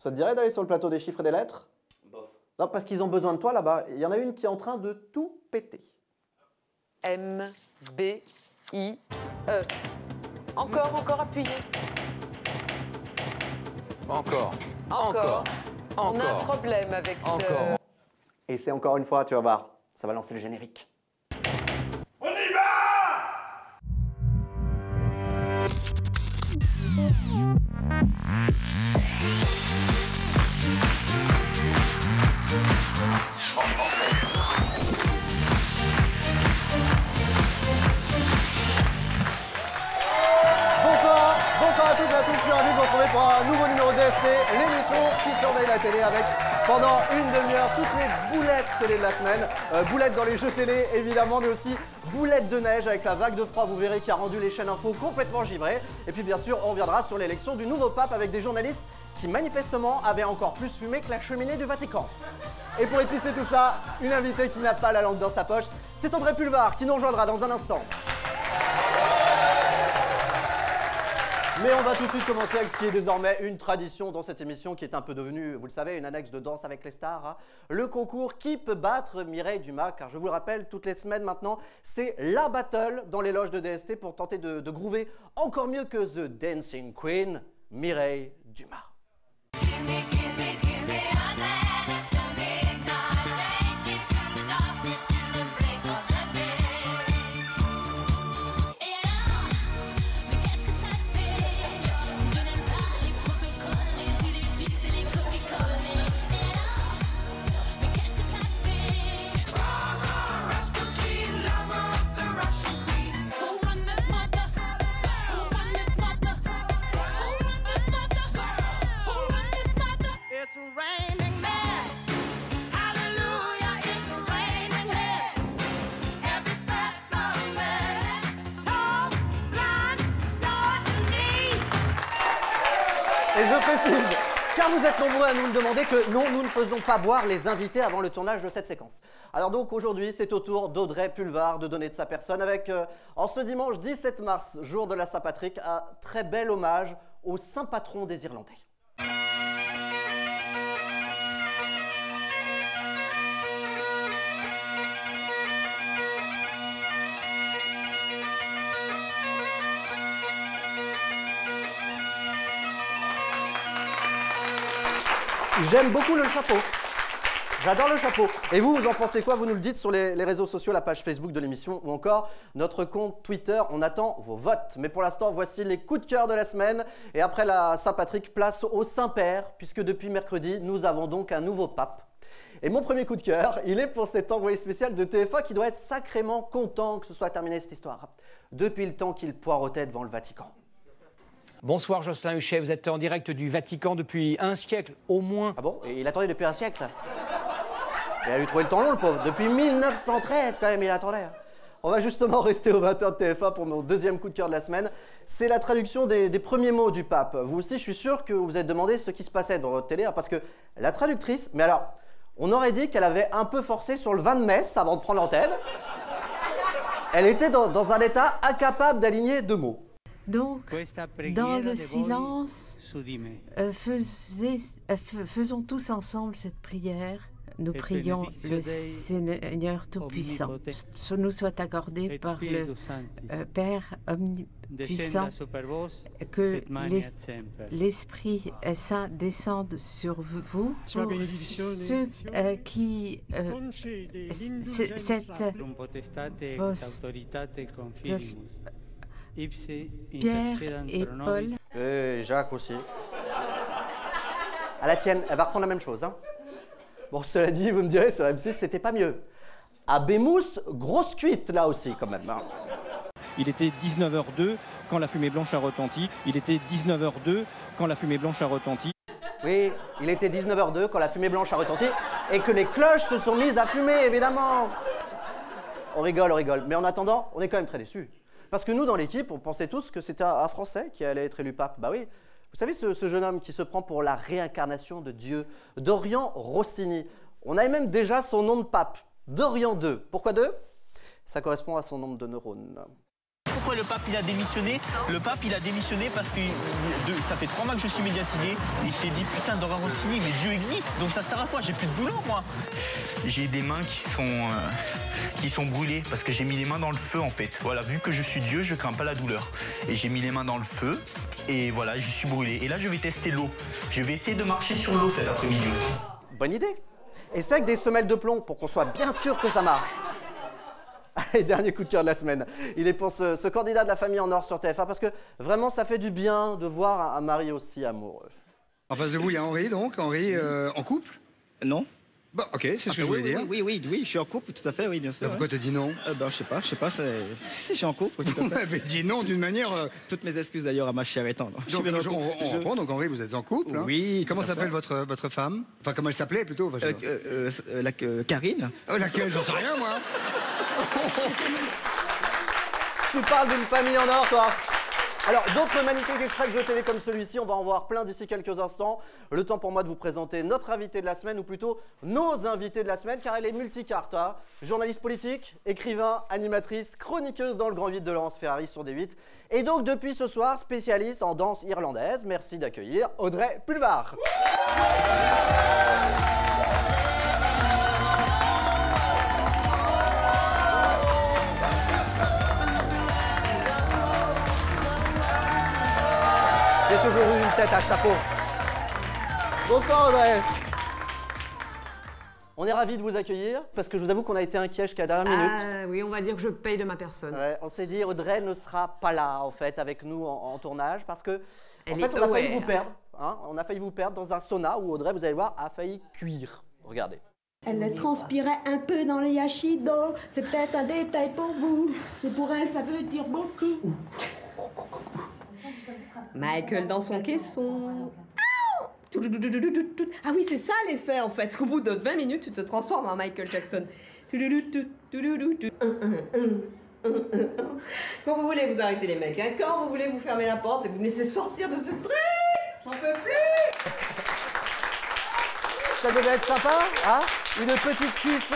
Ça te dirait d'aller sur le plateau des chiffres et des lettres? Bof. Non, parce qu'ils ont besoin de toi là-bas. Il y en a une qui est en train de tout péter. M, B, I, E. Encore, appuyez. Encore. On a un problème avec ce... Et c'est encore une fois, tu vas voir, ça va lancer le générique. On y va! Bonsoir à toutes et à tous, je suis ravi de vous retrouver pour un nouveau numéro de DST, l'émission qui surveille la télé avec, pendant une demi-heure, toutes les boulettes télé de la semaine. Boulettes dans les jeux télé, évidemment, mais aussi boulettes de neige avec la vague de froid, vous verrez, qui a rendu les chaînes info complètement givrées. Et puis, bien sûr, on reviendra sur l'élection du nouveau pape avec des journalistes qui, manifestement, avaient encore plus fumé que la cheminée du Vatican. Et pour épicer tout ça, une invitée qui n'a pas la langue dans sa poche, c'est Audrey Pulvar qui nous rejoindra dans un instant. Mais on va tout de suite commencer avec ce qui est désormais une tradition dans cette émission qui est un peu devenue, vous le savez, une annexe de Danse avec les stars. Hein. Le concours Qui peut battre Mireille Dumas, car je vous le rappelle, toutes les semaines maintenant, c'est la battle dans les loges de DST pour tenter de groover encore mieux que The Dancing Queen, Mireille Dumas. Et je précise, car vous êtes nombreux à nous le demander, que non, nous ne faisons pas boire les invités avant le tournage de cette séquence. Alors donc aujourd'hui, c'est au tour d'Audrey Pulvar de donner de sa personne avec, en ce dimanche 17 mars, jour de la Saint-Patrick, un très bel hommage au saint patron des Irlandais. J'aime beaucoup le chapeau. J'adore le chapeau. Et vous, vous en pensez quoi? Vous nous le dites sur les réseaux sociaux, la page Facebook de l'émission ou encore notre compte Twitter. On attend vos votes. Mais pour l'instant, voici les coups de cœur de la semaine. Et après la Saint-Patrick, place au Saint-Père, puisque depuis mercredi, nous avons donc un nouveau pape. Et mon premier coup de cœur, il est pour cet envoyé spécial de TF1 qui doit être sacrément content que ce soit terminé cette histoire. Depuis le temps qu'il poireautait devant le Vatican. Bonsoir Jocelyn Huchet, vous êtes en direct du Vatican depuis un siècle, au moins. Ah bon? Et il attendait depuis un siècle? Il a dû trouver le temps long, le pauvre. Depuis 1913, quand même, il attendait. On va justement rester au 20h de TF1 pour mon deuxième coup de cœur de la semaine. C'est la traduction des premiers mots du pape. Vous aussi, je suis sûr que vous vous êtes demandé ce qui se passait dans votre télé, hein, parce que la traductrice, mais alors, on aurait dit qu'elle avait un peu forcé sur le vin de messe avant de prendre l'antenne. Elle était dans un état incapable d'aligner deux mots. Donc, dans le silence, faisons tous ensemble cette prière. Nous prions le Seigneur Tout-Puissant. Nous soit accordé par le Père Omnipuissant, que l'Esprit Saint descende sur vous, pour ceux qui Pierre et Paul. Et Jacques aussi. À la tienne, elle va reprendre la même chose. Hein. Bon, cela dit, vous me direz, sur M6, c'était pas mieux. À Bémousse, grosse cuite là aussi, quand même. Hein. Il était 19h02 quand la fumée blanche a retenti. Il était 19h02 quand la fumée blanche a retenti. Oui, il était 19h02 quand la fumée blanche a retenti et que les cloches se sont mises à fumer, évidemment. On rigole. Mais en attendant, on est quand même très déçus. Parce que nous, dans l'équipe, on pensait tous que c'était un Français qui allait être élu pape. Bah oui, vous savez, ce jeune homme qui se prend pour la réincarnation de Dieu, Dorian Rossini. On avait même déjà son nom de pape, Dorian II. Pourquoi 2? Ça correspond à son nombre de neurones. pourquoi le pape il a démissionné? Le pape il a démissionné parce que ça fait 3 mois que je suis médiatisé. Il s'est dit putain Doran Rossini, mais Dieu existe, donc ça sert à quoi? J'ai plus de boulot moi. J'ai des mains qui sont brûlées parce que j'ai mis les mains dans le feu en fait. Voilà, vu que je suis Dieu, je crains pas la douleur. Et j'ai mis les mains dans le feu et voilà, je suis brûlé. Et là je vais tester l'eau. Je vais essayer de marcher sur l'eau cet après-midi aussi. Bonne idée. Et c'est avec des semelles de plomb pour qu'on soit bien sûr que ça marche. Allez, dernier coup de cœur de la semaine. Il est pour ce candidat de la famille en or sur TF1 parce que vraiment ça fait du bien de voir un mari aussi amoureux. En face de vous, il y a Henri donc. Henri en couple? Non. Bon, ok, c'est ce que je voulais dire. Oui, je suis en couple, tout à fait, oui, bien sûr. Pourquoi tu dis non? Je sais pas, je suis en couple, tout à fait. Vous m'avez dit non d'une manière... Toutes mes excuses d'ailleurs à ma chère et tendre. Donc, on reprend, donc Henri, vous êtes en couple. Hein. Oui. Comment s'appelle votre femme? Enfin, comment elle s'appelait plutôt? Karine. Laquelle? J'en sais rien, moi. Tu parles d'une famille en or, toi? Alors, d'autres magnifiques extraits de jeux télé comme celui-ci, on va en voir plein d'ici quelques instants. Le temps pour moi de vous présenter notre invité de la semaine, ou plutôt nos invités de la semaine, car elle est multicarte. Hein. Journaliste politique, écrivain, animatrice, chroniqueuse dans le grand 8 de Laurence Ferrari sur D8. Et donc, depuis ce soir, spécialiste en danse irlandaise. Merci d'accueillir Audrey Pulvar. J'ai toujours eu une tête à chapeau. Bonsoir Audrey. On est ravis de vous accueillir parce que je vous avoue qu'on a été inquiets jusqu'à la dernière minute. Oui, on va dire que je paye de ma personne. Ouais, on s'est dit Audrey ne sera pas là en fait avec nous en tournage parce que Elle en fait est on a failli aware. vous perdre. Hein, on a failli vous perdre dans un sauna où Audrey, vous allez voir, a failli cuire. Regardez. Elle transpirait un peu dans le yashido. C'est peut-être un détail pour vous, mais pour elle, ça veut dire beaucoup. Michael dans son caisson. Ah oui, c'est ça l'effet en fait. Parce qu'au bout de 20 minutes, tu te transformes en Michael Jackson. Quand vous voulez, vous arrêtez les mecs. Hein. Quand vous voulez, vous fermez la porte et vous me laissez sortir de ce truc. J'en peux plus. Ça devait être sympa, hein? Une petite cuisson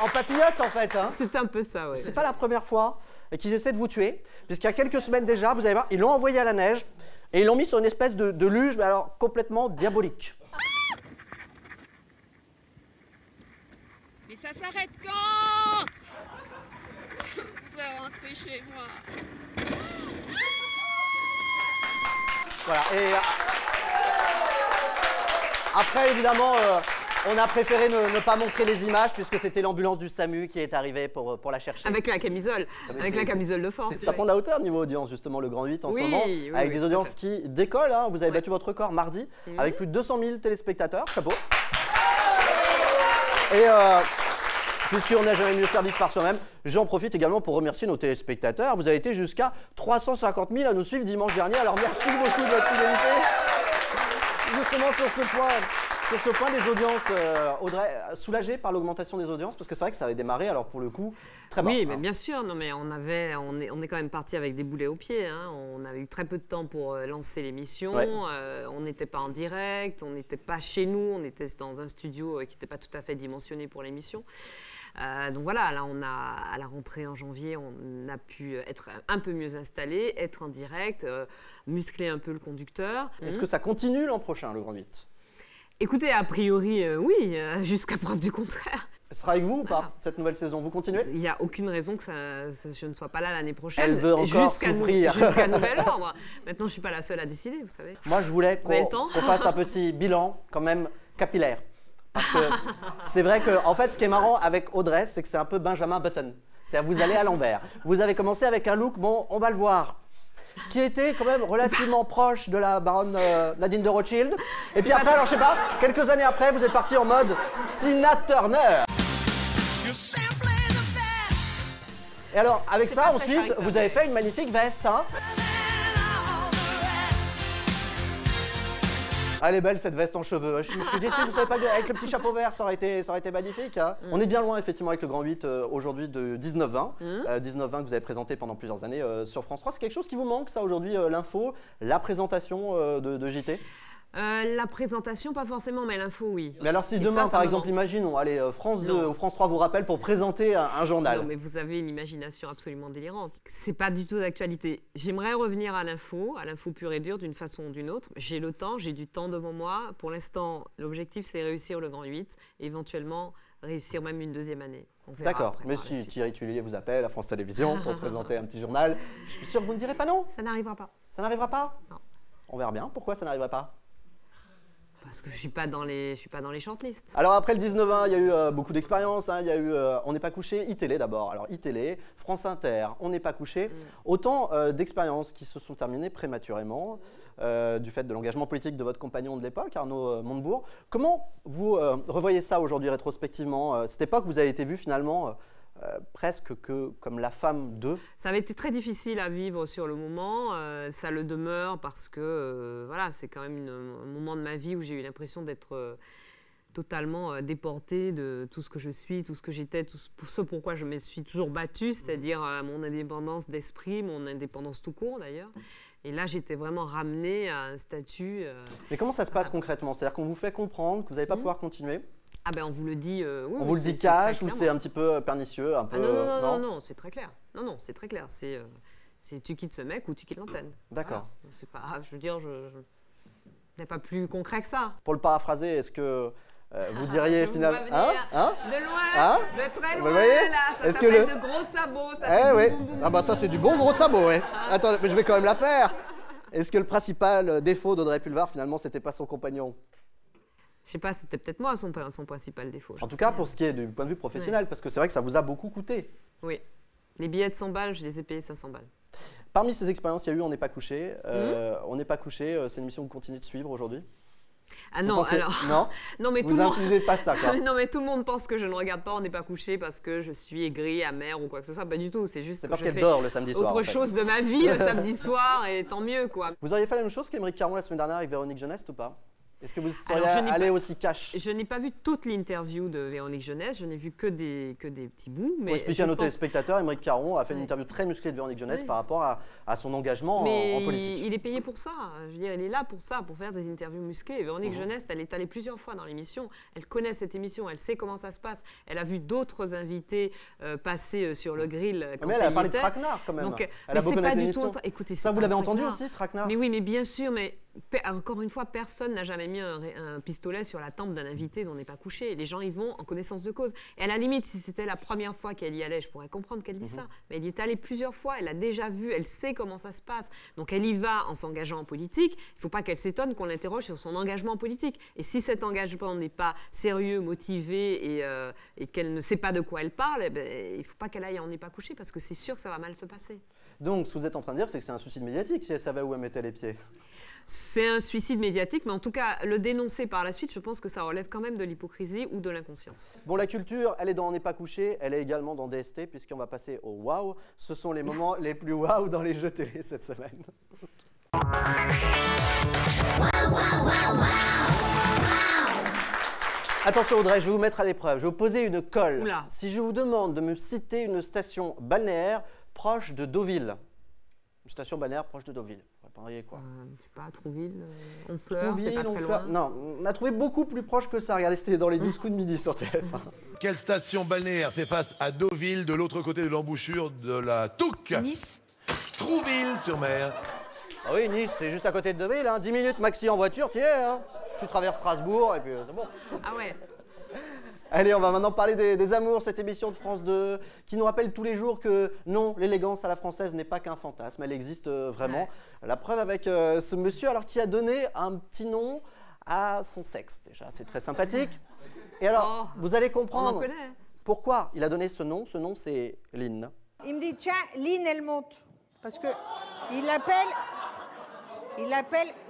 en papillote en fait. Hein? C'est un peu ça, oui. C'est pas la première fois qu'ils essaient de vous tuer, puisqu'il y a quelques semaines déjà, vous allez voir, ils l'ont envoyé à la neige et ils l'ont mis sur une espèce de luge, mais alors complètement diabolique. Mais ça s'arrête quand? Je voudrais rentrer chez moi. Voilà, et après évidemment, on a préféré ne pas montrer les images puisque c'était l'ambulance du SAMU qui est arrivée pour la chercher. Avec la camisole, avec la camisole de force. Ça prend de la hauteur niveau audience justement, le Grand 8 en ce moment, avec des audiences qui décollent. Hein. Vous avez battu votre record mardi avec plus de 200 000 téléspectateurs, chapeau. Et puisqu'on n'a jamais mieux servi que par soi-même, j'en profite également pour remercier nos téléspectateurs. Vous avez été jusqu'à 350 000 à nous suivre dimanche dernier, alors merci beaucoup de votre fidélité. Justement sur ce point des audiences, Audrey, soulagée par l'augmentation des audiences, parce que c'est vrai que ça avait démarré, alors pour le coup, très bas. Oui, mais bien sûr, non, mais on est quand même parti avec des boulets aux pieds. Hein. On avait eu très peu de temps pour lancer l'émission. Ouais. On n'était pas en direct, on n'était pas chez nous, on était dans un studio qui n'était pas tout à fait dimensionné pour l'émission. Donc voilà, là, à la rentrée en janvier, on a pu être un peu mieux installé, être en direct, muscler un peu le conducteur. Est-ce que ça continue l'an prochain, le Grand 8 ? Écoutez, a priori, oui, jusqu'à preuve du contraire. Elle sera avec vous ou pas, cette nouvelle saison? Vous continuez? Il n'y a aucune raison que je ne sois pas là l'année prochaine. Elle veut encore souffrir. Jusqu'à nouvel ordre. Maintenant, je ne suis pas la seule à décider, vous savez. Moi, je voulais qu'on fasse un petit bilan, quand même, capillaire. Parce que c'est vrai que, en fait, ce qui est marrant avec Audrey, c'est que c'est un peu Benjamin Button. C'est-à-dire, vous allez à l'envers. Vous avez commencé avec un look, bon, on va le voir, qui était quand même relativement proche de la baronne Nadine de Rothschild. Et puis après, alors je sais pas, quelques années après, vous êtes parti en mode Tina Turner. Et alors, avec ça, ensuite, vous avez fait une magnifique veste, hein. Elle est belle cette veste en cheveux. Je suis déçu, vous savez pas, avec le petit chapeau vert, ça aurait été magnifique. Hein. On est bien loin effectivement avec le Grand 8 aujourd'hui de 19-20. 19-20 que vous avez présenté pendant plusieurs années sur France 3. C'est quelque chose qui vous manque ça aujourd'hui, l'info, la présentation de JT? La présentation, pas forcément, mais l'info, oui. Mais alors si demain, par exemple, imaginons, allez, France 2 ou France 3 vous rappelle pour présenter un journal. Non, mais vous avez une imagination absolument délirante. C'est pas du tout d'actualité. J'aimerais revenir à l'info pure et dure d'une façon ou d'une autre. J'ai le temps, j'ai du temps devant moi. Pour l'instant, l'objectif, c'est réussir le Grand 8, et éventuellement réussir même une deuxième année. D'accord, mais si Thierry Tulier vous appelle à France Télévisions pour présenter un petit journal, je suis sûr que vous ne direz pas non. Ça n'arrivera pas. Ça n'arrivera pas? Non. On verra bien. Pourquoi ça n'arriverait pas? Parce que je suis pas dans les shortlists. Alors après le 19-20, il y a eu beaucoup d'expériences. Hein. Il y a eu On n'est pas couché, iTélé d'abord. Alors iTélé, France Inter, On n'est pas couché. Autant d'expériences qui se sont terminées prématurément du fait de l'engagement politique de votre compagnon de l'époque, Arnaud Montebourg. Comment vous revoyez ça aujourd'hui rétrospectivement? Cette époque, vous avez été vu finalement presque que comme la femme de... Ça avait été très difficile à vivre sur le moment, ça le demeure parce que voilà, c'est quand même un moment de ma vie où j'ai eu l'impression d'être totalement déportée de tout ce que je suis, tout ce que j'étais, tout ce pourquoi je me suis toujours battue, c'est-à-dire mon indépendance d'esprit, mon indépendance tout court d'ailleurs. Et là, j'étais vraiment ramenée à un statut... Mais comment ça se passe concrètement? C'est-à-dire qu'on vous fait comprendre que vous n'allez pas pouvoir continuer? Ah ben on vous le dit... oui, on vous le dit cash ou c'est un petit peu pernicieux, un peu... non, c'est très clair. Non, c'est très clair. C'est tu quittes ce mec ou tu quittes l'antenne. D'accord. Voilà. C'est pas... Je veux dire, n'est pas plus concret que ça. Pour le paraphraser, est-ce que vous diriez finalement... De loin, de très loin, là. Ça s'appelle de gros sabots. Ça oui. Ah bah ça, c'est du bon gros sabot, ouais. Attends, mais je vais quand même la faire. Est-ce que le principal défaut d'Audrey Pulvar, finalement, c'était pas son compagnon? Je sais pas, c'était peut-être moi son principal défaut. En tout cas, pour ce qui est du point de vue professionnel, parce que c'est vrai que ça vous a beaucoup coûté. Oui. Les billets de 100 balles, je les ai payés 500 balles. Parmi ces expériences, il y a eu On n'est pas couché. On n'est pas couché, c'est une émission que vous continuez de suivre aujourd'hui? Ah non, alors... Non, mais vous infligez pas ça, quoi. Non, mais tout le monde pense que je ne regarde pas On n'est pas couché parce que je suis aigrie, amère ou quoi que ce soit. Pas du tout, c'est juste que parce je qu'elle fais dort le samedi soir, autre chose de ma vie le samedi soir et tant mieux, quoi. Vous auriez fait la même chose qu'Émeric Caron la semaine dernière avec Véronique Jeunesse ou pas? Est-ce que vous seriez allé aussi cash? Je n'ai pas vu toute l'interview de Véronique Jeunesse, je n'ai vu que des petits bouts. Mais pour expliquer à nos téléspectateurs, Émeric Caron a fait une interview très musclée de Véronique Jeunesse par rapport à son engagement en politique. Il est payé pour ça, je veux dire, il est là pour ça, pour faire des interviews musclées. Véronique Jeunesse, elle est allée plusieurs fois dans l'émission, elle connaît cette émission, elle sait comment ça se passe, elle a vu d'autres invités passer sur le grill quand mais elle a parlé de traquenard quand même. Donc, elle a beaucoup pas du tout. Écoutez, ça, vous l'avez entendu aussi, traquenard? Mais oui, mais bien sûr, mais encore une fois, personne n'a jamais mis un pistolet sur la tempe d'un invité dont on n'est pas couché. Les gens y vont en connaissance de cause. Et à la limite, si c'était la première fois qu'elle y allait, je pourrais comprendre qu'elle dise ça. Mais elle y est allée plusieurs fois, elle a déjà vu, elle sait comment ça se passe. Donc elle y va en s'engageant en politique. Il ne faut pas qu'elle s'étonne qu'on l'interroge sur son engagement politique. Et si cet engagement n'est pas sérieux, motivé et qu'elle ne sait pas de quoi elle parle, il ne faut pas qu'elle aille en n'est pas couché parce que c'est sûr que ça va mal se passer. Donc ce que vous êtes en train de dire, c'est que c'est un suicide médiatique si elle savait où elle mettait les pieds. C'est un suicide médiatique, mais en tout cas, le dénoncer par la suite, je pense que ça relève quand même de l'hypocrisie ou de l'inconscience. Bon, la culture, elle est dans On n'est pas couché, elle est également dans DST, puisqu'on va passer au waouh. Ce sont les moments les plus waouh dans les jeux télé cette semaine. Attention Audrey, je vais vous mettre à l'épreuve, je vais vous poser une colle. Oula. Si je vous demande de me citer une station balnéaire proche de Deauville, une station balnéaire proche de Deauville. Quoi. Je sais pas, Trouville, Honfleur, c'est pas très loin. Non, on a trouvé beaucoup plus proche que ça. Regardez, c'était dans les 12 coups de midi sur TF1. Quelle station balnéaire fait face à Deauville, de l'autre côté de l'embouchure de la Touques? Nice. Trouville-sur-Mer. Ah oui, Nice, c'est juste à côté de Deauville. Hein. 10 minutes maxi en voiture, tu y es. Hein. Tu traverses Strasbourg et puis c'est bon. Ah ouais. Allez, on va maintenant parler des amours, cette émission de France 2 qui nous rappelle tous les jours que non, l'élégance à la française n'est pas qu'un fantasme, elle existe vraiment. Ouais. La preuve avec ce monsieur alors qui a donné un petit nom à son sexe. Déjà, c'est très sympathique. Et alors, vous allez comprendre pourquoi il a donné ce nom. Ce nom, c'est Lynn. Il me dit, tiens, Lynn, elle monte. Parce que il l'appelle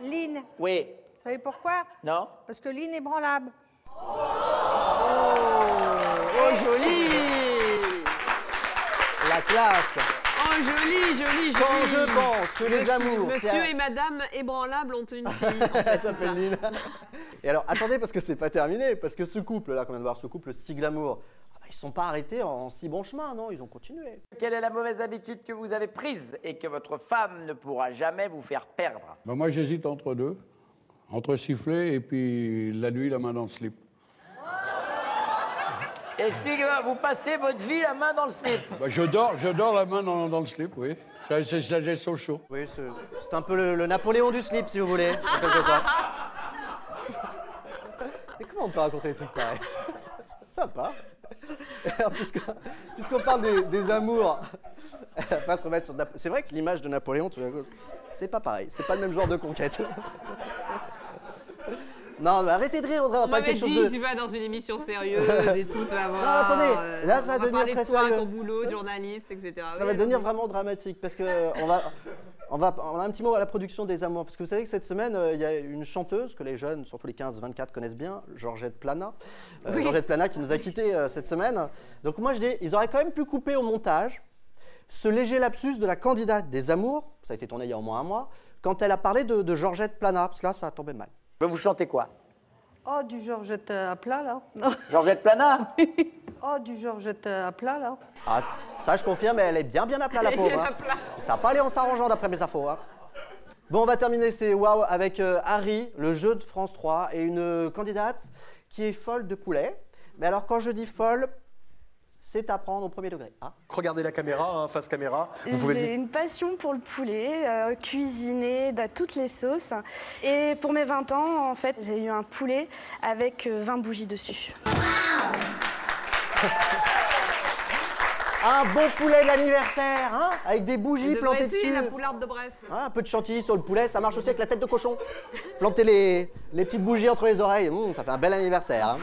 Lynn. Oui. Vous savez pourquoi? Non. Parce que Lynn est branlable. Oh, joli! La classe! Oh, joli, joli, joli! Quand je pense que les amours... Monsieur et madame ébranlables ont une fille. En fait, ça s'appelle Lynn. Et alors, attendez, parce que c'est pas terminé, parce que ce couple-là, qu'on vient de voir, ce couple si glamour, ils sont pas arrêtés en si bon chemin, non? Ils ont continué. Quelle est la mauvaise habitude que vous avez prise et que votre femme ne pourra jamais vous faire perdre? Ben moi, j'hésite entre deux. Entre siffler et puis la nuit, la main dans le slip. Expliquez-moi, vous passez votre vie la main dans le slip. Bah, je dors la main dans le slip, oui. J'ai so chaud. Oui, c'est un peu le Napoléon du slip, si vous voulez, en quelque sorte. Et comment on peut raconter des trucs pareils? Sympa. Alors, puisqu'on parle des amours, on va pas se remettre sur... C'est vrai que l'image de Napoléon, c'est pas pareil. C'est pas le même genre de conquête. Non, mais arrêtez de rire, Audrey, on va parler quelque chose de... tu vas dans une émission sérieuse et tout, tu vas voir. Non, attendez, là, ça va devenir très sérieux. On va parler de toi, ton boulot, de journaliste, etc. Ça va devenir vraiment dramatique, parce que on a un petit mot à la production des amours, parce que vous savez que cette semaine, il y a une chanteuse que les jeunes, surtout les 15-24, connaissent bien, Georgette Plana. Oui. Georgette Plana qui nous a quittés cette semaine. Donc moi, je dis, ils auraient quand même pu couper au montage ce léger lapsus de la candidate des amours, ça a été tourné il y a au moins un mois, quand elle a parlé de Georgette Plana, parce que là, ça a tombé mal. Vous chantez quoi? Oh, du Georgette à plat, là. Georgette Plana? Oh, du Georgette à plat, là. Ah, ça, je confirme, elle est bien à plat, la pauvre. Hein. Ça va pas aller en s'arrangeant, d'après mes infos. Hein. Bon, on va terminer ces waouh avec Harry, le jeu de France 3, et une candidate qui est folle de poulet. Mais alors, quand je dis folle, c'est à prendre au premier degré. Ah. Regardez la caméra, hein, face caméra. J'ai une passion pour le poulet, cuisiner toutes les sauces. Et pour mes 20 ans, en fait, j'ai eu un poulet avec 20 bougies dessus. Un bon poulet d'anniversaire, hein, avec des bougies plantées dessus. La poularde de Bresse. Ah, un peu de chantilly sur le poulet, ça marche aussi avec la tête de cochon. Planter les petites bougies entre les oreilles, ça fait un bel anniversaire. Hein.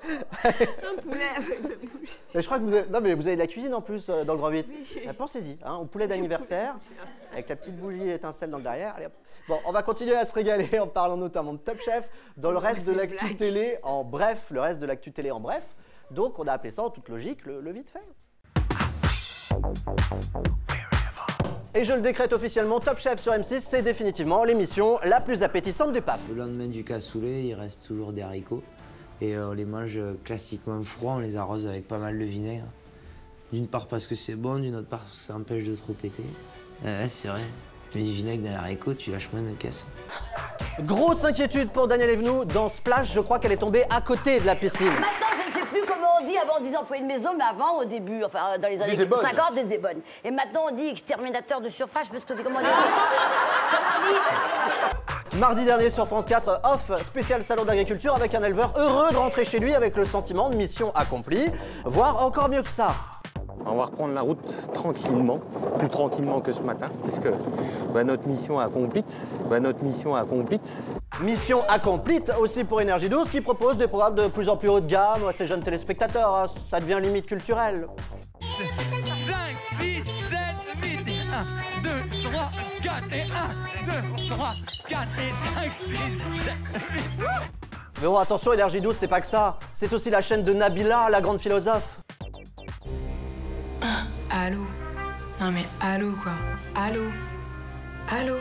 Un poulet avec des bougies. Mais je crois que vous avez... Non, mais vous avez de la cuisine en plus dans le Grand 8. Oui. Pensez-y, hein, au poulet d'anniversaire, avec la petite bougie étincelle dans le derrière. Allez, hop. Bon, on va continuer à se régaler en parlant notamment de Top Chef dans le reste de l'actu télé en bref. Le reste de l'actu télé en bref. Donc, on a appelé ça en toute logique le vite fait. Et je le décrète officiellement, Top Chef sur M6, c'est définitivement l'émission la plus appétissante du PAF. Le lendemain du cassoulet, il reste toujours des haricots. Et on les mange classiquement froids, on les arrose avec pas mal de vinaigre. D'une part parce que c'est bon, d'une autre part parce que ça empêche de trop péter. C'est vrai, tu mets du vinaigre dans les haricots, tu lâches moins de caisse. Grosse inquiétude pour Daniel Evenou. Dans Splash, je crois qu'elle est tombée à côté de la piscine. Maintenant, je ne sais plus comment on dit avant, on disait employé de maison, mais avant, au début, enfin, dans les années 50, on disait bonne. Et maintenant, on dit exterminateur de surface, parce que comment on dit? Mardi dernier sur France 4, off, spécial salon d'agriculture avec un éleveur heureux de rentrer chez lui avec le sentiment de mission accomplie, voire encore mieux que ça. On va reprendre la route tranquillement, plus tranquillement que ce matin, puisque notre mission est accomplie. Mission accomplie aussi pour Énergie 12 qui propose des programmes de plus en plus haut de gamme à ses jeunes téléspectateurs. Hein, ça devient limite culturel. 5, 6, 7, 8, 1, 2, 3, 4 et 1, 2, 3, 4 et 5, 6, 7, 8. Mais bon, attention, Énergie 12, c'est pas que ça. C'est aussi la chaîne de Nabila, la grande philosophe. Allô? Non mais allô quoi? Allô? Allô?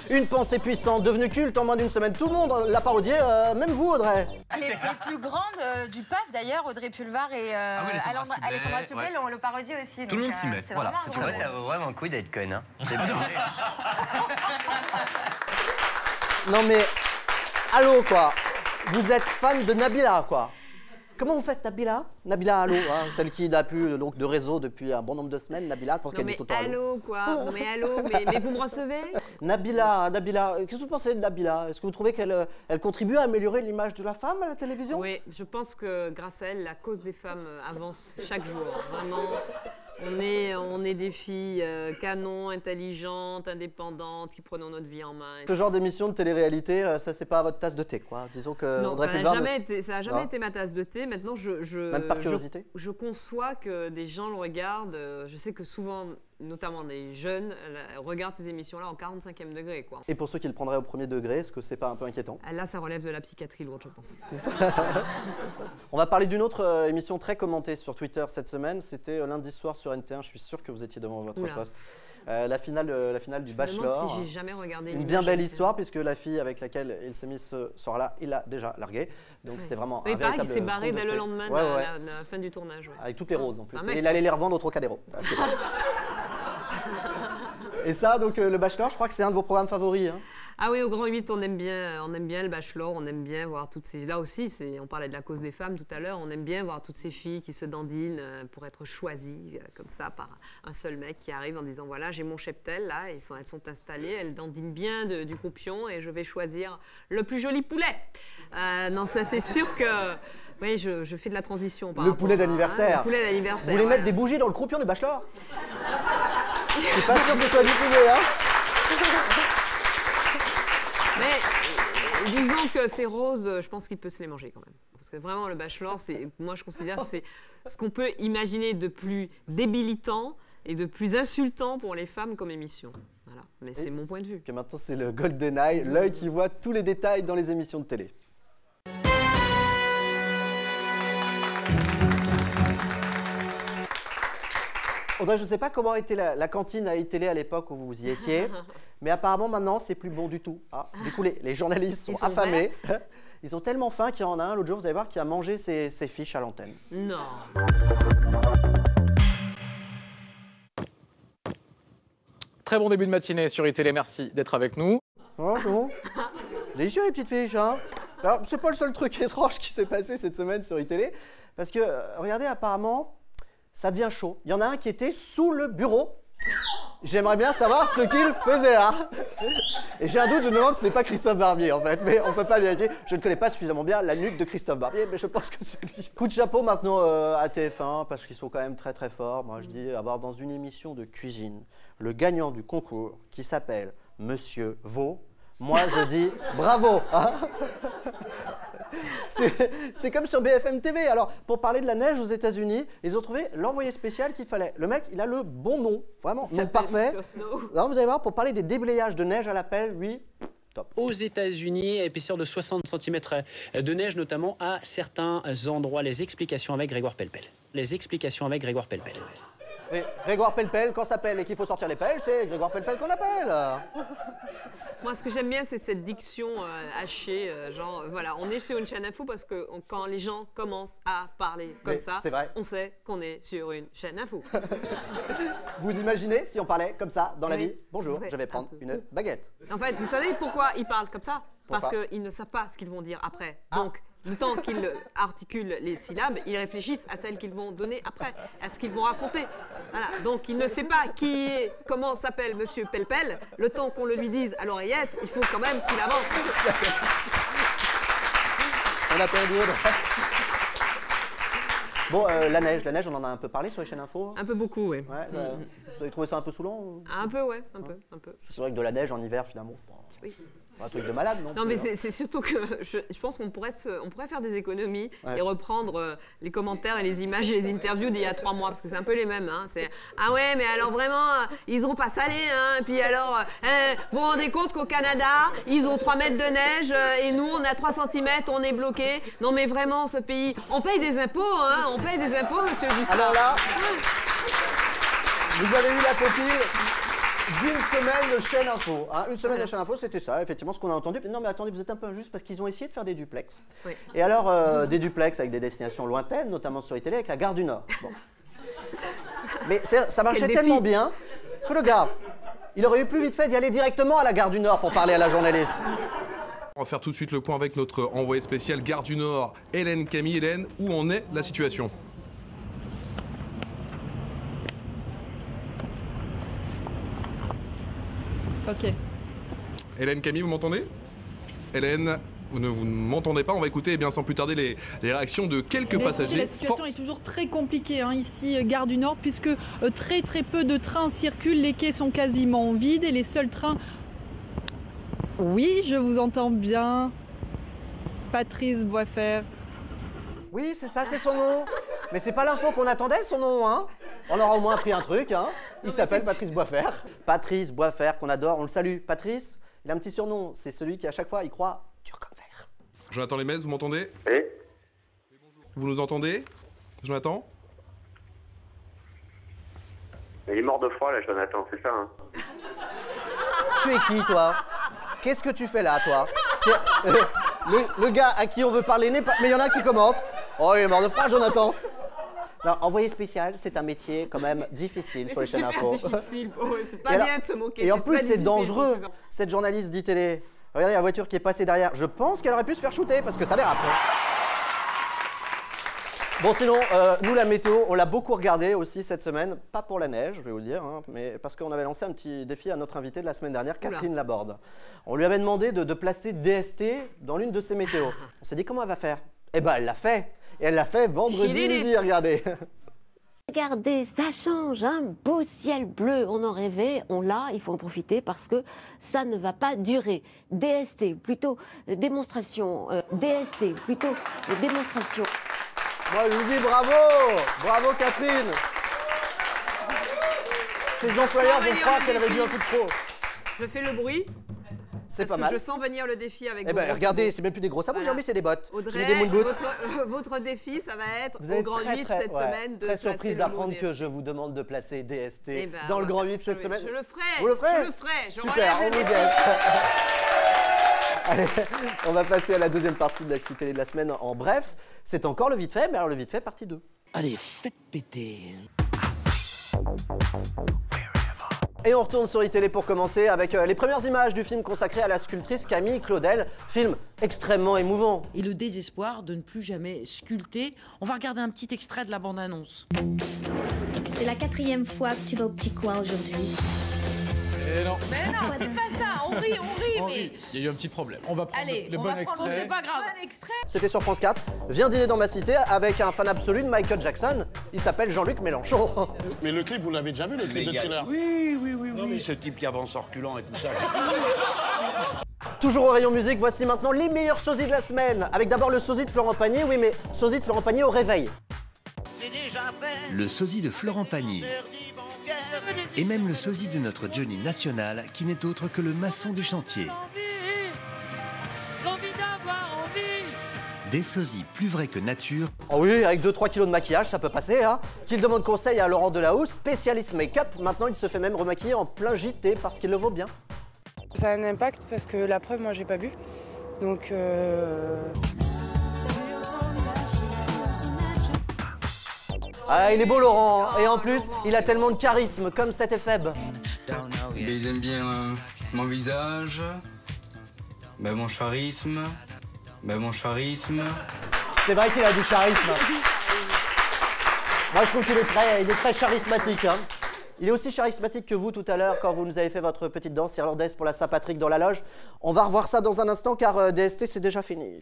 Une pensée puissante, devenue culte en moins d'une semaine. Tout le monde l'a parodiée, même vous, Audrey. Les plus grandes du PAF, d'ailleurs, Audrey Pulvar et Alessandra Sublet l'ont le parodie aussi. Tout le monde s'y met. Voilà, c'est vrai, ça vaut vraiment le coup d'être conne. Hein. Non mais, allô quoi. Vous êtes fan de Nabila quoi. Comment vous faites, Nabila? Nabila, allô, hein, celle qui n'a plus donc, de réseau depuis un bon nombre de semaines. Nabila, pour qu'elle dit tout le temps allô, quoi. Non, mais allô, mais vous me recevez? Nabila, qu'est-ce que vous pensez de Nabila? Est-ce que vous trouvez qu'elle contribue à améliorer l'image de la femme à la télévision? Oui, je pense que grâce à elle, la cause des femmes avance chaque jour. Vraiment, on est des filles canons, intelligentes, indépendantes, qui prenons notre vie en main. Ce genre d'émission de télé-réalité, ça, c'est pas votre tasse de thé, quoi. Disons que non, ça n'a jamais été ma tasse de thé. Maintenant, même par curiosité. Je conçois que des gens le regardent. Je sais que souvent, notamment des jeunes, regardent ces émissions-là en 45e degré, quoi. Et pour ceux qui le prendraient au premier degré, est-ce que c'est pas un peu inquiétant? Là, ça relève de la psychiatrie lourde, je pense. On va parler d'une autre émission très commentée sur Twitter cette semaine. C'était lundi soir sur NT1. Je suis sûr que vous étiez devant votre poste. La finale du Bachelor. Si j'ai jamais regardé une bien belle histoire puisque la fille avec laquelle il s'est mis ce soir-là, il l'a déjà largué. Donc c'est vraiment un véritable. Il paraît qu'il s'est barré dès le lendemain de la fin du tournage. Avec toutes les roses en plus. Et il allait les revendre au Trocadéro. Et ça, donc le Bachelor, je crois que c'est un de vos programmes favoris. Hein. Ah oui, au Grand 8, on aime bien le Bachelor, on aime bien voir toutes ces... Là aussi, on parlait de la cause des femmes tout à l'heure, on aime bien voir toutes ces filles qui se dandinent pour être choisies comme ça par un seul mec qui arrive en disant voilà, j'ai mon cheptel là, elles sont installées, elles dandinent bien du croupion et je vais choisir le plus joli poulet. Non, ça c'est sûr que... Oui, je fais de la transition. Le poulet d'anniversaire. Le poulet d'anniversaire. Vous voulez mettre des bougies dans le croupion du Bachelor? Je suis pas sûr que ce soit diffusé, hein. Mais disons que ces roses, je pense qu'il peut se les manger quand même. Parce que vraiment, le Bachelor, moi je considère que c'est ce qu'on peut imaginer de plus débilitant et de plus insultant pour les femmes comme émission. Voilà. Mais c'est mon point de vue. Que maintenant, c'est le Golden Eye, l'œil qui voit tous les détails dans les émissions de télé. Audrey, je ne sais pas comment était la cantine à iTélé à l'époque où vous y étiez, mais apparemment maintenant c'est plus bon du tout. Ah, du coup, les journalistes sont affamés. Ils ont tellement faim qu'il y en a un l'autre jour, vous allez voir, qui a mangé ses fiches à l'antenne. Non. Très bon début de matinée sur iTélé, merci d'être avec nous. Oh, bon. Délicieux les petites fiches, hein. Alors, c'est pas le seul truc étrange qui s'est passé cette semaine sur iTélé, parce que, regardez, apparemment, ça devient chaud. Il y en a un qui était sous le bureau. J'aimerais bien savoir ce qu'il faisait là. Et j'ai un doute, je me demande si ce n'est pas Christophe Barbier en fait, mais on ne peut pas le vérifier. Je ne connais pas suffisamment bien la nuque de Christophe Barbier, mais je pense que c'est lui. Coup de chapeau maintenant à TF1, parce qu'ils sont quand même très très forts. Moi je dis avoir dans une émission de cuisine le gagnant du concours qui s'appelle Monsieur Vaux. Moi je dis bravo. Hein. C'est comme sur BFM TV. Alors, pour parler de la neige aux États-Unis, ils ont trouvé l'envoyé spécial qu'il fallait. Le mec, il a le bon nom, vraiment, nom parfait. Alors, vous allez voir, pour parler des déblayages de neige à la pelle, lui, top. Aux États-Unis, épaisseur de 60 cm de neige, notamment à certains endroits. Les explications avec Grégoire Pellepel. Les explications avec Grégoire Pellepel. Oui, Grégoire Pellepel, quand ça pèle et qu'il faut sortir les pelles, c'est Grégoire Pellepel qu'on appelle. Moi, ce que j'aime bien, c'est cette diction hachée, genre, voilà, on est sur une chaîne info parce que quand les gens commencent à parler comme ça, on sait qu'on est sur une chaîne info. Vous imaginez si on parlait comme ça dans la vie? Bonjour, je vais prendre une baguette. En fait, vous savez pourquoi ils parlent comme ça? Parce qu'ils ne savent pas ce qu'ils vont dire après. Donc, le temps qu'ils articulent les syllabes, ils réfléchissent à celles qu'ils vont donner après, à ce qu'ils vont raconter. Voilà. Donc, il ne sait pas comment s'appelle Monsieur Pellepel. Le temps qu'on le lui dise à l'oreillette, il faut quand même qu'il avance. On a perdu. Bon, la neige, on en a un peu parlé sur les chaînes info. Un peu beaucoup, oui. Ouais, vous avez trouvé ça un peu saoulant? Un peu, ouais, un peu. C'est vrai que de la neige en hiver, finalement. Oui. Un truc de malade, non? Non, mais c'est surtout que je pense qu'on pourrait faire des économies et reprendre les commentaires et les images et les interviews d'il y a 3 mois, parce que c'est un peu les mêmes. Hein. C'est ah ouais, mais alors vraiment, ils ont pas salé. Hein. Et puis alors, vous vous rendez compte qu'au Canada, ils ont 3 mètres de neige et nous, on a 3 cm, on est bloqué. Non, mais vraiment, ce pays, on paye des impôts, hein. On paye des impôts, monsieur Justin. Alors là, vous avez eu la copie d'une semaine de chaîne info. Hein. Une semaine de chaîne info, c'était ça, effectivement, ce qu'on a entendu. Non, mais attendez, vous êtes un peu injuste parce qu'ils ont essayé de faire des duplex. Oui. Et alors, des duplex avec des destinations lointaines, notamment sur iTélé, avec la gare du Nord. Bon. Mais ça marchait tellement bien que le gars, il aurait eu plus vite fait d'y aller directement à la gare du Nord pour parler à la journaliste. On va faire tout de suite le point avec notre envoyé spécial gare du Nord, Hélène Camille. Hélène, où en est la situation? Ok. Hélène Camille, vous m'entendez? Hélène, vous ne m'entendez pas? On va écouter sans plus tarder les réactions de quelques passagers. La situation est toujours très compliquée ici, gare du Nord, puisque très peu de trains circulent, les quais sont quasiment vides et les seuls trains... Oui, je vous entends bien. Patrice Boisfer. Oui, c'est ça, c'est son nom. Mais c'est pas l'info qu'on attendait, son nom, hein. On aura au moins appris un truc, hein. Il s'appelle Patrice Boisfer. Patrice Boisfer, qu'on adore, on le salue. Patrice, il a un petit surnom, c'est celui qui à chaque fois, il croit dur comme fer. Jonathan Lemez, vous m'entendez? Oui. Vous nous entendez, Jonathan? Il est mort de froid, là, Jonathan, c'est ça, hein. Tu es qui, toi? Qu'est-ce que tu fais là, toi? Le gars à qui on veut parler n'est pas... Mais il y en a qui commentent. Oh, il est mort de froid, Jonathan. Non, envoyé spécial, c'est un métier quand même difficile sur les chaînes info. C'est difficile, c'est pas bien de se moquer. Et en plus, très c'est difficile, dangereux. précisément. Cette journaliste d'ITélé, regardez la voiture qui est passée derrière. Je pense qu'elle aurait pu se faire shooter parce que ça dérape. Bon, sinon, nous, la météo, on l'a beaucoup regardé aussi cette semaine. Pas pour la neige, je vais vous le dire, hein, mais parce qu'on avait lancé un petit défi à notre invitée de la semaine dernière, Catherine Laborde. On lui avait demandé de placer DST dans l'une de ses météos. On s'est dit comment elle va faire. Eh ben, elle l'a fait. Et elle l'a fait vendredi midi, regardez. Regardez, ça change, un beau ciel bleu, on en rêvait, on l'a, il faut en profiter parce que ça ne va pas durer. DST, plutôt démonstration, DST, plutôt démonstration. Moi, je vous dis bravo, bravo Catherine. Ses employeurs vont croire qu'elle avait bu un coup de trop. Je fais le bruit. C'est pas Parce mal. que je sens venir le défi avec Eh ben, regardez, c'est même plus des gros sabots, Jean-Mi, c'est des bottes. J'ai des moon boots. Votre défi, ça va être Vous au êtes Grand 8 cette semaine de très placer surprise le d'apprendre mot que je vous demande de placer DST Eh ben, dans le Grand 8 je cette semaine. Je le ferai. Vous le ferez? Je le ferai. Je Super, on relève le vous défi. aide. Allez, on va passer à la deuxième partie de l'actu télé de la semaine. En bref, c'est encore le vite fait, mais alors le vite fait partie 2. Allez, faites péter. Et on retourne sur iTélé pour commencer avec les premières images du film consacré à la sculptrice Camille Claudel. Film extrêmement émouvant. Et le désespoir de ne plus jamais sculpter. On va regarder un petit extrait de la bande-annonce. C'est la 4e fois que tu vas au petit coin aujourd'hui. Et non. Mais non, c'est pas ça. On rit, mais. Il y a eu un petit problème. On va prendre Allez, le on bon va prendre, extrait. c'est pas grave. Bon extrait. C'était sur France 4. Viens dîner dans ma cité avec un fan absolu de Michael Jackson. Il s'appelle Jean-Luc Mélenchon. Mais le clip, vous l'avez déjà vu, le clip de Thriller? Oui, ce type qui avance en reculant et tout ça. Toujours au rayon musique, voici maintenant les meilleurs sosies de la semaine. Avec d'abord le sosie de Florent Pagny. Oui, mais sosie de Florent Pagny au réveil. Le sosie de Florent Pagny. Et même le sosie de notre Johnny national, qui n'est autre que le maçon du chantier. Des sosies plus vrais que nature. Oh oui, avec 2-3 kilos de maquillage, ça peut passer, hein. Qu'il demande conseil à Laurent Delahousse, spécialiste make-up. Maintenant, il se fait même remaquiller en plein JT parce qu'il le vaut bien. Ça a un impact parce que la preuve, moi, j'ai pas bu. Donc... Ah, il est beau Laurent, et en plus, il a tellement de charisme, comme cet Epheb. Ils aiment bien mon visage, mon charisme, mon charisme. C'est vrai qu'il a du charisme. Moi, je trouve qu'il est très charismatique. Hein. Il est aussi charismatique que vous tout à l'heure quand vous nous avez fait votre petite danse irlandaise pour la Saint-Patrick dans la loge. On va revoir ça dans un instant car DST, c'est déjà fini.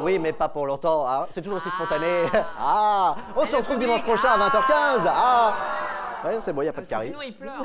Oui, mais pas pour longtemps, hein. C'est toujours aussi spontané. Ah, on se retrouve dimanche prochain à 20h15. Ah, ouais, c'est bon, il n'y a pas de carré. Sinon, il pleure.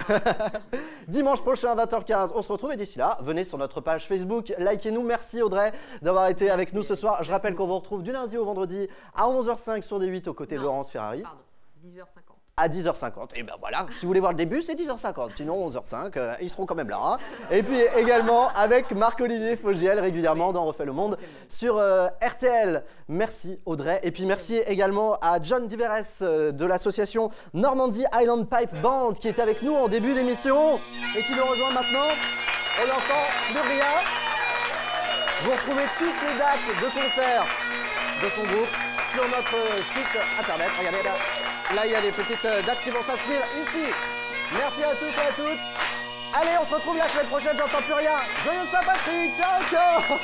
Dimanche prochain à 20h15, on se retrouve et d'ici là, venez sur notre page Facebook, likez-nous. Merci Audrey d'avoir été avec nous ce soir. Je rappelle qu'on vous retrouve du lundi au vendredi à 11h05 sur D8 aux côtés de Laurence Ferrari. Pardon, 10h50. À 10h50. Et ben voilà, si vous voulez voir le début, c'est 10h50. Sinon, 11h05, ils seront quand même là. Hein. Et puis également avec Marc-Olivier Fogiel, régulièrement dans Refait le Monde sur RTL. Merci Audrey. Et puis merci également à John Diverès de l'association Normandie Island Pipe Band qui était avec nous en début d'émission et qui nous rejoint maintenant. On l'entend de rien. Vous retrouvez toutes les dates de concert de son groupe sur notre site internet. Regardez là. Là, il y a des petites dates qui vont s'inscrire ici. Merci à tous et à toutes. Allez, on se retrouve la semaine prochaine, j'entends plus rien. Joyeux Saint-Patrick, ciao, ciao.